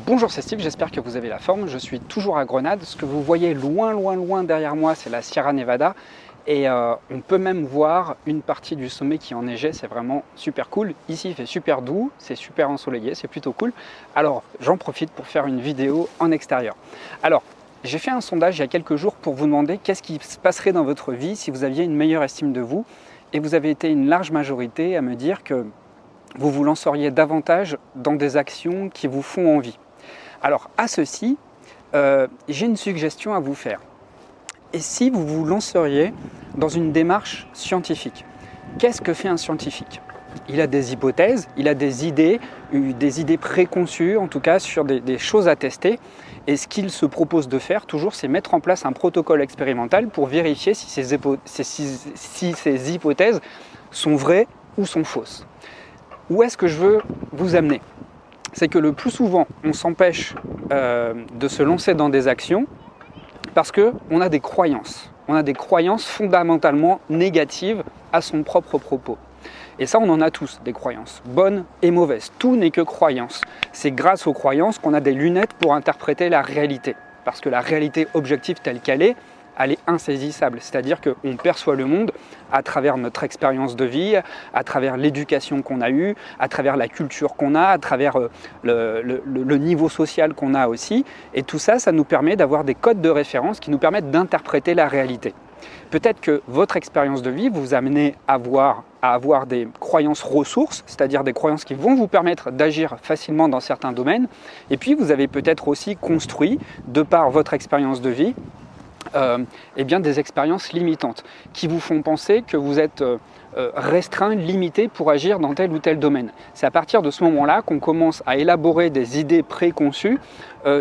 Bonjour, c'est Steve, j'espère que vous avez la forme. Je suis toujours à Grenade. Ce que vous voyez loin derrière moi, c'est la Sierra Nevada. Et on peut même voir une partie du sommet qui est enneigée, c'est vraiment super cool. Ici, il fait super doux, c'est super ensoleillé, c'est plutôt cool. Alors, j'en profite pour faire une vidéo en extérieur. Alors, j'ai fait un sondage il y a quelques jours pour vous demander qu'est-ce qui se passerait dans votre vie si vous aviez une meilleure estime de vous. Et vous avez été une large majorité à me dire que vous vous lanceriez davantage dans des actions qui vous font envie. Alors, à ceci, j'ai une suggestion à vous faire. Et si vous vous lanceriez dans une démarche scientifique? Qu'est-ce que fait un scientifique? Il a des hypothèses, il a des idées préconçues, en tout cas sur des choses à tester. Et ce qu'il se propose de faire toujours, c'est mettre en place un protocole expérimental pour vérifier si ces hypothèses sont vraies ou sont fausses. Où est-ce que je veux vous amener? C'est que le plus souvent, on s'empêche de se lancer dans des actions parce qu'on a des croyances. On a des croyances fondamentalement négatives à son propre propos. Et ça, on en a tous, des croyances, bonnes et mauvaises. Tout n'est que croyance. C'est grâce aux croyances qu'on a des lunettes pour interpréter la réalité. Parce que la réalité objective telle qu'elle est, elle est insaisissable. C'est-à-dire qu'on perçoit le monde à travers notre expérience de vie, à travers l'éducation qu'on a eue, à travers la culture qu'on a, à travers le niveau social qu'on a aussi. Et tout ça, ça nous permet d'avoir des codes de référence qui nous permettent d'interpréter la réalité. Peut-être que votre expérience de vie vous amène à avoir des croyances ressources, c'est-à-dire des croyances qui vont vous permettre d'agir facilement dans certains domaines. Et puis, vous avez peut-être aussi construit, de par votre expérience de vie, des expériences limitantes qui vous font penser que vous êtes restreint, limité pour agir dans tel ou tel domaine. C'est à partir de ce moment-là qu'on commence à élaborer des idées préconçues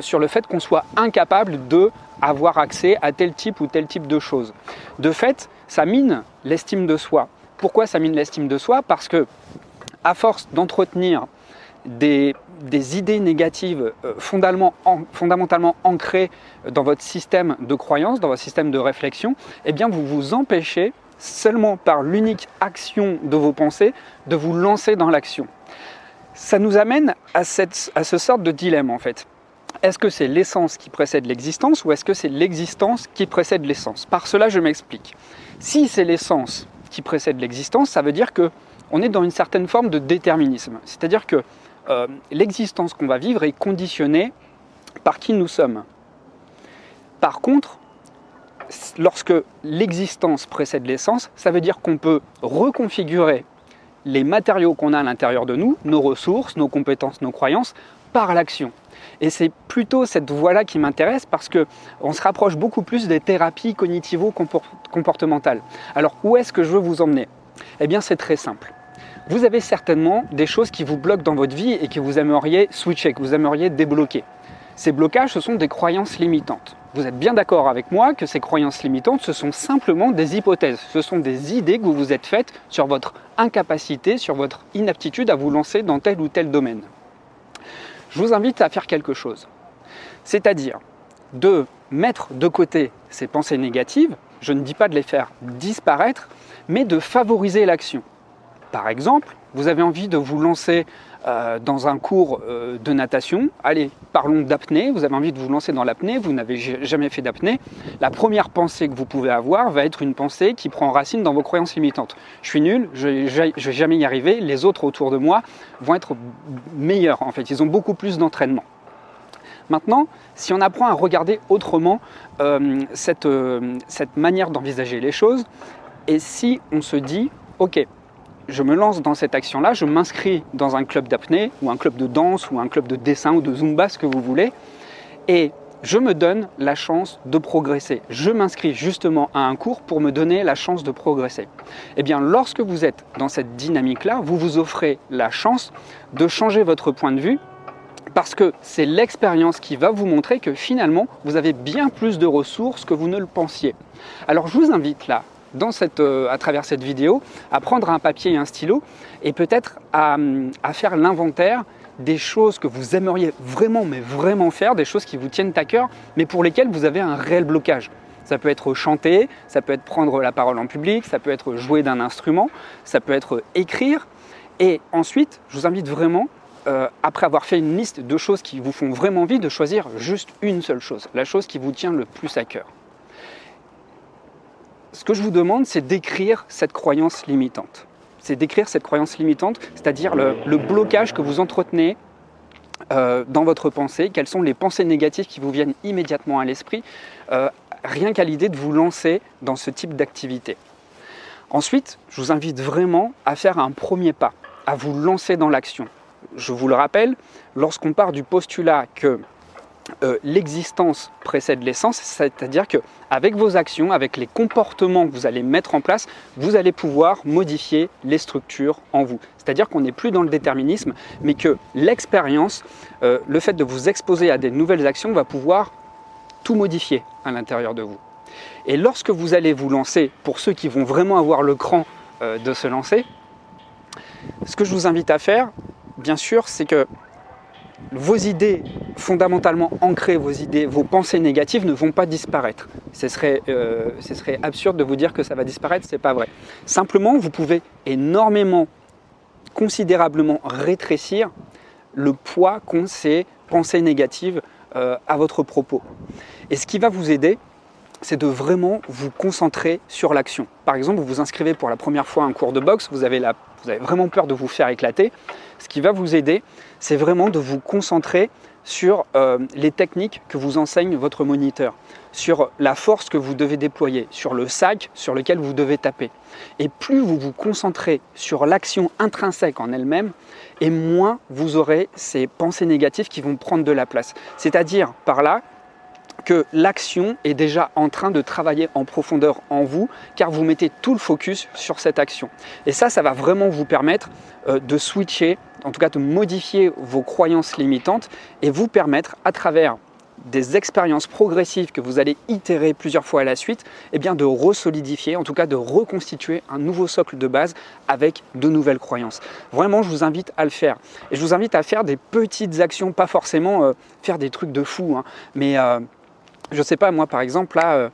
sur le fait qu'on soit incapable d'avoir accès à tel type ou tel type de choses. De fait, ça mine l'estime de soi. Pourquoi ça mine l'estime de soi? Parce que, à force d'entretenir des idées négatives fondamentalement ancrées dans votre système de croyance, dans votre système de réflexion, eh bien vous vous empêchez seulement par l'unique action de vos pensées de vous lancer dans l'action. Ça nous amène à ce sorte de dilemme en fait. Est-ce que c'est l'essence qui précède l'existence ou est-ce que c'est l'existence qui précède l'essence? Par cela, je m'explique. Si c'est l'essence qui précède l'existence, ça veut dire qu'on est dans une certaine forme de déterminisme. C'est-à-dire que l'existence qu'on va vivre est conditionnée par qui nous sommes. Par contre, lorsque l'existence précède l'essence, ça veut dire qu'on peut reconfigurer les matériaux qu'on a à l'intérieur de nous, nos ressources, nos compétences, nos croyances, par l'action. Et c'est plutôt cette voie-là qui m'intéresse parce qu'on se rapproche beaucoup plus des thérapies cognitivo-comportementales. Alors, où est-ce que je veux vous emmener? Eh bien, c'est très simple. Vous avez certainement des choses qui vous bloquent dans votre vie et que vous aimeriez switcher, que vous aimeriez débloquer. Ces blocages, ce sont des croyances limitantes. Vous êtes bien d'accord avec moi que ces croyances limitantes, ce sont simplement des hypothèses. Ce sont des idées que vous vous êtes faites sur votre incapacité, sur votre inaptitude à vous lancer dans tel ou tel domaine. Je vous invite à faire quelque chose. C'est-à-dire de mettre de côté ces pensées négatives, je ne dis pas de les faire disparaître, mais de favoriser l'action. Par exemple, vous avez envie de vous lancer dans un cours de natation. Allez, parlons d'apnée. Vous avez envie de vous lancer dans l'apnée, vous n'avez jamais fait d'apnée. La première pensée que vous pouvez avoir va être une pensée qui prend racine dans vos croyances limitantes. Je suis nul, je ne vais jamais y arriver, les autres autour de moi vont être meilleurs en fait, ils ont beaucoup plus d'entraînement. Maintenant, si on apprend à regarder autrement cette manière d'envisager les choses, et si on se dit, ok, je me lance dans cette action-là, je m'inscris dans un club d'apnée, ou un club de danse, ou un club de dessin, ou de zumba, ce que vous voulez, et je me donne la chance de progresser. Je m'inscris justement à un cours pour me donner la chance de progresser. Eh bien, lorsque vous êtes dans cette dynamique-là, vous vous offrez la chance de changer votre point de vue, parce que c'est l'expérience qui va vous montrer que finalement, vous avez bien plus de ressources que vous ne le pensiez. Alors, je vous invite là, à travers cette vidéo, à prendre un papier et un stylo et peut-être à faire l'inventaire des choses que vous aimeriez vraiment faire, des choses qui vous tiennent à cœur, mais pour lesquelles vous avez un réel blocage. Ça peut être chanter, ça peut être prendre la parole en public, ça peut être jouer d'un instrument, ça peut être écrire. Et ensuite, je vous invite vraiment après avoir fait une liste de choses qui vous font vraiment envie, de choisir juste une seule chose, la chose qui vous tient le plus à cœur. Ce que je vous demande, c'est d'écrire cette croyance limitante. C'est d'écrire cette croyance limitante, c'est-à-dire le blocage que vous entretenez dans votre pensée, quelles sont les pensées négatives qui vous viennent immédiatement à l'esprit, rien qu'à l'idée de vous lancer dans ce type d'activité. Ensuite, je vous invite vraiment à faire un premier pas, à vous lancer dans l'action. Je vous le rappelle, lorsqu'on part du postulat que l'existence précède l'essence, c'est-à-dire qu'avec vos actions, avec les comportements que vous allez mettre en place, vous allez pouvoir modifier les structures en vous. C'est-à-dire qu'on n'est plus dans le déterminisme, mais que l'expérience, le fait de vous exposer à des nouvelles actions va pouvoir tout modifier à l'intérieur de vous. Et lorsque vous allez vous lancer, pour ceux qui vont vraiment avoir le cran de se lancer, ce que je vous invite à faire, bien sûr, c'est que vos idées fondamentalement ancrées, vos idées, vos pensées négatives ne vont pas disparaître. Ce serait absurde de vous dire que ça va disparaître, c'est pas vrai. Simplement, vous pouvez énormément, considérablement rétrécir le poids qu'ont ces pensées négatives à votre propos. Et ce qui va vous aider, c'est de vraiment vous concentrer sur l'action. Par exemple, vous vous inscrivez pour la première fois à un cours de boxe, vous avez vraiment peur de vous faire éclater. Ce qui va vous aider, c'est vraiment de vous concentrer sur les techniques que vous enseigne votre moniteur, sur la force que vous devez déployer, sur le sac sur lequel vous devez taper. Et plus vous vous concentrez sur l'action intrinsèque en elle-même, et moins vous aurez ces pensées négatives qui vont prendre de la place. C'est-à-dire par là, que l'action est déjà en train de travailler en profondeur en vous, car vous mettez tout le focus sur cette action. Et ça va vraiment vous permettre de switcher, en tout cas de modifier vos croyances limitantes et vous permettre, à travers des expériences progressives que vous allez itérer plusieurs fois à la suite, eh bien de resolidifier, en tout cas de reconstituer un nouveau socle de base avec de nouvelles croyances. Vraiment, je vous invite à le faire. Et je vous invite à faire des petites actions, pas forcément faire des trucs de fou, hein, mais je ne sais pas, moi par exemple, là,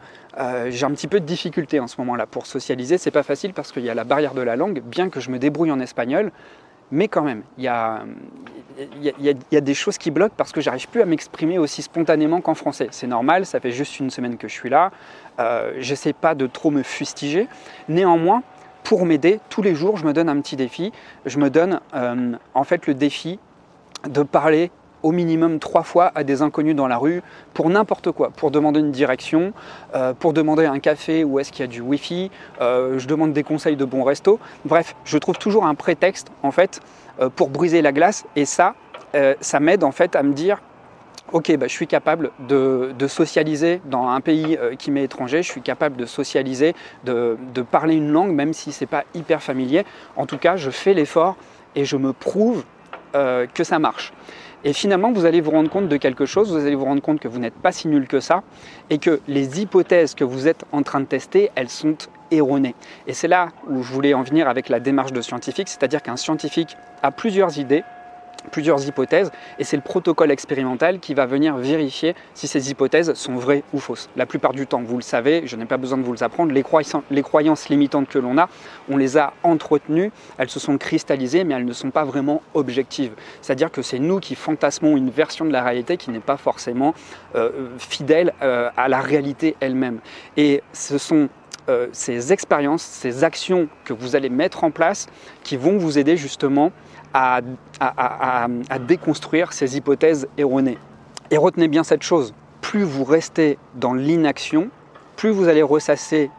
j'ai un petit peu de difficulté en ce moment-là pour socialiser. C'est pas facile parce qu'il y a la barrière de la langue, bien que je me débrouille en espagnol, mais quand même, il y a des choses qui bloquent parce que j'arrive plus à m'exprimer aussi spontanément qu'en français. C'est normal, ça fait juste une semaine que je suis là, j'essaie pas de trop me fustiger. Néanmoins, pour m'aider, tous les jours, je me donne un petit défi. Je me donne en fait le défi de parler au minimum 3 fois à des inconnus dans la rue pour n'importe quoi, pour demander une direction, pour demander un café où est-ce qu'il y a du wifi, je demande des conseils de bons restos. Bref, je trouve toujours un prétexte en fait pour briser la glace et ça m'aide en fait à me dire ok, je suis capable de socialiser dans un pays qui m'est étranger, je suis capable de socialiser, de parler une langue même si c'est pas hyper familier. En tout cas, je fais l'effort et je me prouve que ça marche. Et finalement, vous allez vous rendre compte de quelque chose, vous allez vous rendre compte que vous n'êtes pas si nul que ça et que les hypothèses que vous êtes en train de tester, elles sont erronées. Et c'est là où je voulais en venir avec la démarche de scientifique, c'est-à-dire qu'un scientifique a plusieurs idées, plusieurs hypothèses et c'est le protocole expérimental qui va venir vérifier si ces hypothèses sont vraies ou fausses. La plupart du temps, vous le savez, je n'ai pas besoin de vous le apprendre, les croyances limitantes que l'on a, on les a entretenues, elles se sont cristallisées mais elles ne sont pas vraiment objectives. C'est-à-dire que c'est nous qui fantasmons une version de la réalité qui n'est pas forcément fidèle à la réalité elle-même. Et ce sont ces expériences, ces actions que vous allez mettre en place qui vont vous aider justement à déconstruire ces hypothèses erronées. Et retenez bien cette chose, plus vous restez dans l'inaction, plus vous allez ressasser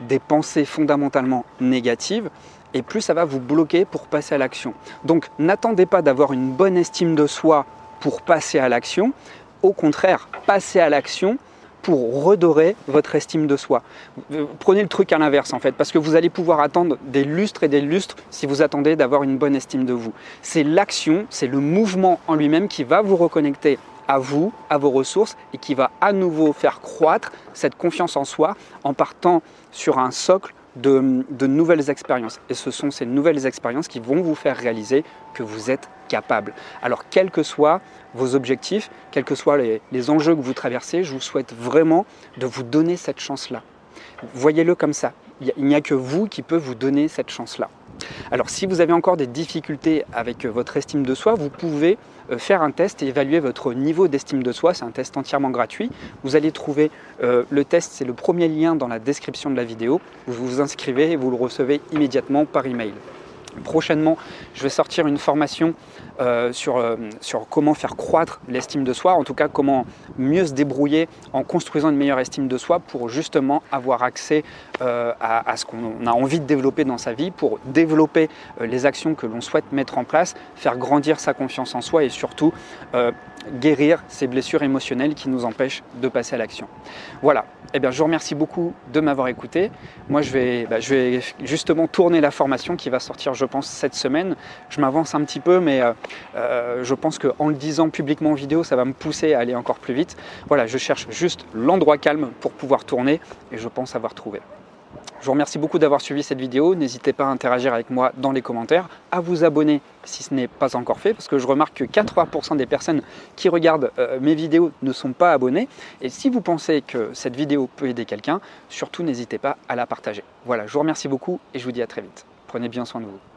des pensées fondamentalement négatives et plus ça va vous bloquer pour passer à l'action. Donc n'attendez pas d'avoir une bonne estime de soi pour passer à l'action, au contraire, passez à l'action pour redorer votre estime de soi. Prenez le truc à l'inverse en fait, parce que vous allez pouvoir attendre des lustres et des lustres si vous attendez d'avoir une bonne estime de vous. C'est l'action, c'est le mouvement en lui-même qui va vous reconnecter à vous, à vos ressources et qui va à nouveau faire croître cette confiance en soi en partant sur un socle de nouvelles expériences. Et ce sont ces nouvelles expériences qui vont vous faire réaliser que vous êtes capable. Alors quels que soient vos objectifs, quels que soient les enjeux que vous traversez, je vous souhaite vraiment de vous donner cette chance-là. Voyez-le comme ça. Il n'y a que vous qui peut vous donner cette chance-là. Alors si vous avez encore des difficultés avec votre estime de soi, vous pouvez faire un test et évaluer votre niveau d'estime de soi. C'est un test entièrement gratuit. Vous allez trouver le test, c'est le premier lien dans la description de la vidéo. Vous vous inscrivez et vous le recevez immédiatement par email. Prochainement, je vais sortir une formation sur comment faire croître l'estime de soi, en tout cas comment mieux se débrouiller en construisant une meilleure estime de soi pour justement avoir accès à ce qu'on a envie de développer dans sa vie, pour développer les actions que l'on souhaite mettre en place, faire grandir sa confiance en soi et surtout guérir ces blessures émotionnelles qui nous empêchent de passer à l'action. Voilà, eh bien, je vous remercie beaucoup de m'avoir écouté. Moi, je vais justement tourner la formation qui va sortir, je pense, cette semaine. Je m'avance un petit peu, mais je pense qu'en le disant publiquement en vidéo, ça va me pousser à aller encore plus vite. Voilà, je cherche juste l'endroit calme pour pouvoir tourner et je pense avoir trouvé. Je vous remercie beaucoup d'avoir suivi cette vidéo. N'hésitez pas à interagir avec moi dans les commentaires, à vous abonner si ce n'est pas encore fait, parce que je remarque que 80% des personnes qui regardent mes vidéos ne sont pas abonnées. Et si vous pensez que cette vidéo peut aider quelqu'un, surtout n'hésitez pas à la partager. Voilà, je vous remercie beaucoup et je vous dis à très vite. Prenez bien soin de vous.